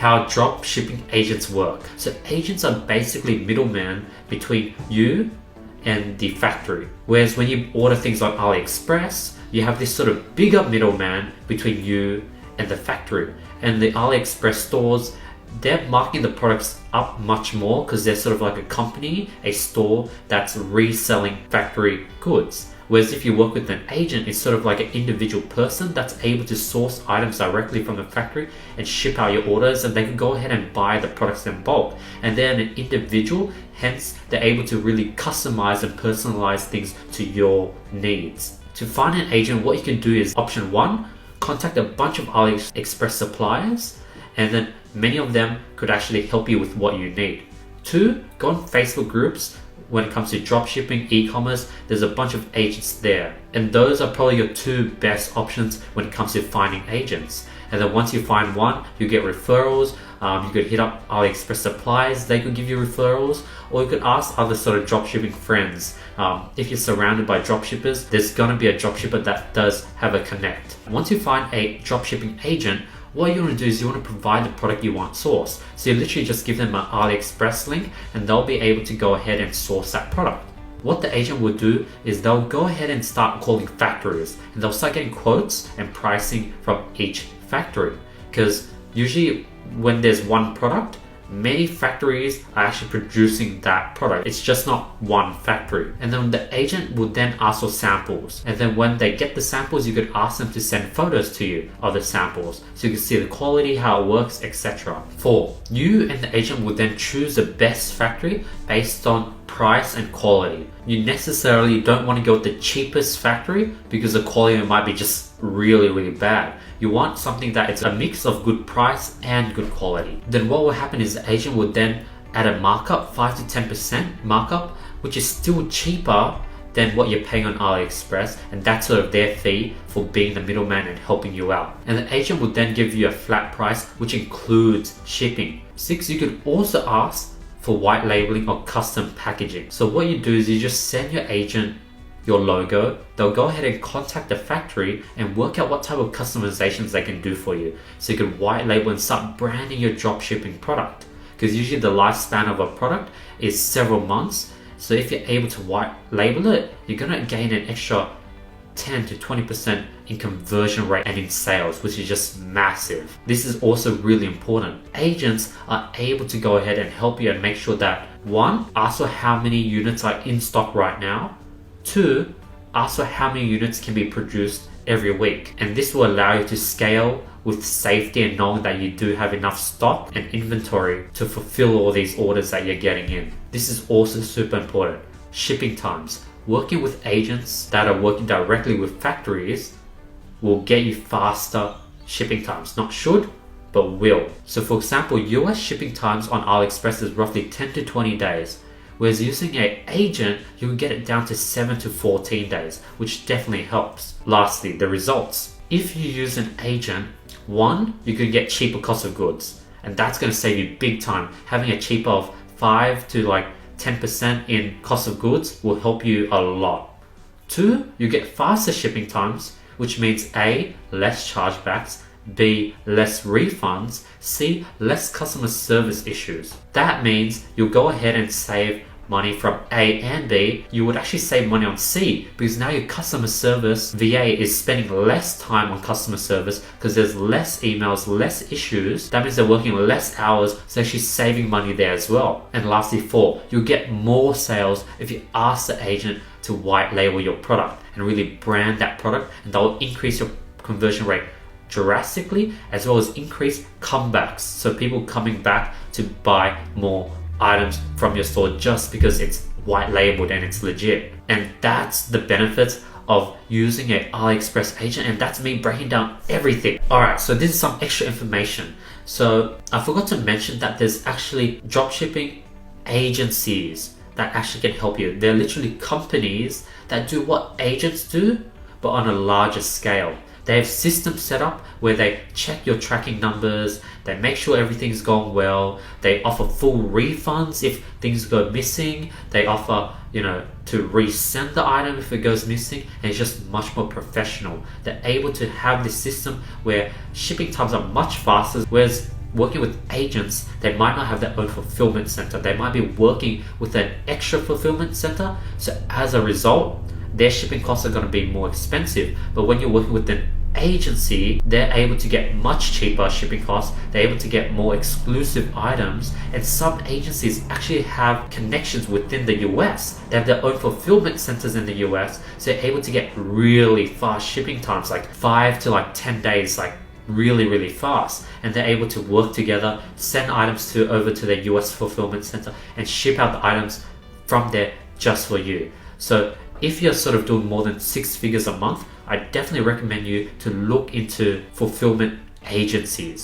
how drop shipping agents work. So agents are basically middlemen between you and the factory. Whereas when you order things on AliExpress, you have this sort of bigger middleman between you and the factory. And the AliExpress stores, they're marking the products up much more because they're sort of like a company, a store that's reselling factory goods. Whereas if you work with an agent, it's sort of like an individual person that's able to source items directly from the factory and ship out your orders, and they can go ahead and buy the products in bulk. And they're an individual, hence they're able to really customize and personalize things to your needs. To find an agent, what you can do is option 1, contact a bunch of AliExpress suppliers, and then many of them could actually help you with what you need. 2, go on Facebook groups. When it comes to dropshipping, e-commerce, there's a bunch of agents there. And those are probably your 2 best options when it comes to finding agents. And then once you find one, you get referrals. You could hit up AliExpress suppliers, they could give you referrals, or you could ask other sort of dropshipping friends. If you're surrounded by dropshippers, there's gonna be a dropshipper that does have a connect. Once you find a dropshipping agent, what you want to do is you want to provide the product you want sourced. So you literally just give them an AliExpress link and they'll be able to go ahead and source that product. What the agent will do is they'll go ahead and start calling factories, and they'll start getting quotes and pricing from each factory. Because usually when there's one product, many factories are actually producing that product. It's just not one factory. And then the agent will then ask for samples. And then when they get the samples, you could ask them to send photos to you of the samples so you can see the quality, how it works, etc. 4, you and the agent will then choose the best factory based on price and quality. You necessarily don't want to go with the cheapest factory because the quality might be just really bad. You want something that it's a mix of good price and good quality. Then what will happen is the agent will then add a markup, 5 to 10% markup, which is still cheaper than what you're paying on AliExpress, and that's sort of their fee for being the middleman and helping you out. And the agent will then give you a flat price, which includes shipping. 6, you could also ask for white labeling or custom packaging. So what you do is you just send your agent your logo, they'll go ahead and contact the factory and work out what type of customizations they can do for you. So you can white label and start branding your dropshipping product. Because usually the lifespan of a product is several months. So if you're able to white label it, you're gonna gain an extra 10 to 20% in conversion rate and in sales, which is just massive. This is also really important. Agents are able to go ahead and help you and make sure that 1, ask for how many units are in stock right now. 2, ask for how many units can be produced every week. And this will allow you to scale with safety and knowing that you do have enough stock and inventory to fulfill all these orders that you're getting in. This is also super important. Shipping times. Working with agents that are working directly with factories will get you faster shipping times. Not should, but will. So for example, US shipping times on AliExpress is roughly 10 to 20 days. Whereas using an agent, you can get it down to 7 to 14 days, which definitely helps. Lastly, the results. If you use an agent, 1, you can get cheaper cost of goods, and that's going to save you big time. Having a cheaper of 5 to 10% in cost of goods will help you a lot. 2, you get faster shipping times, which means A, less chargebacks, B, less refunds, C, less customer service issues. That means you'll go ahead and save money from A and B. You would actually save money on C because now your customer service VA is spending less time on customer service because there's less emails, less issues. That means they're working less hours, so actually saving money there as well. And lastly, 4, you'll get more sales if you ask the agent to white label your product and really brand that product, and that will increase your conversion rate drastically, as well as increase comebacks, so people coming back to buy more items from your store just because it's white labeled and it's legit. And that's the benefits of using an AliExpress agent, and that's me breaking down everything. Alright, so this is some extra information. So I forgot to mention that there's actually dropshipping agencies that actually can help you. They're literally companies that do what agents do, but on a larger scale. They have systems set up where they check your tracking numbers, they make sure everything's going well, they offer full refunds if things go missing, they offer, to resend the item if it goes missing, and it's just much more professional. They're able to have this system where shipping times are much faster, whereas working with agents, they might not have their own fulfillment center. They might be working with an extra fulfillment center. So as a result, their shipping costs are going to be more expensive. But when you're working with an agency, they're able to get much cheaper shipping costs. They're able to get more exclusive items, and some agencies actually have connections within the US. They have their own fulfillment centers in the US, so they're able to get really fast shipping times, like 5 to 10 days, like really fast. And they're able to work together, send items over to their US fulfillment center, and ship out the items from there just for you. So if you're sort of doing more than 6 figures a month, I definitely recommend you to look into fulfillment agencies.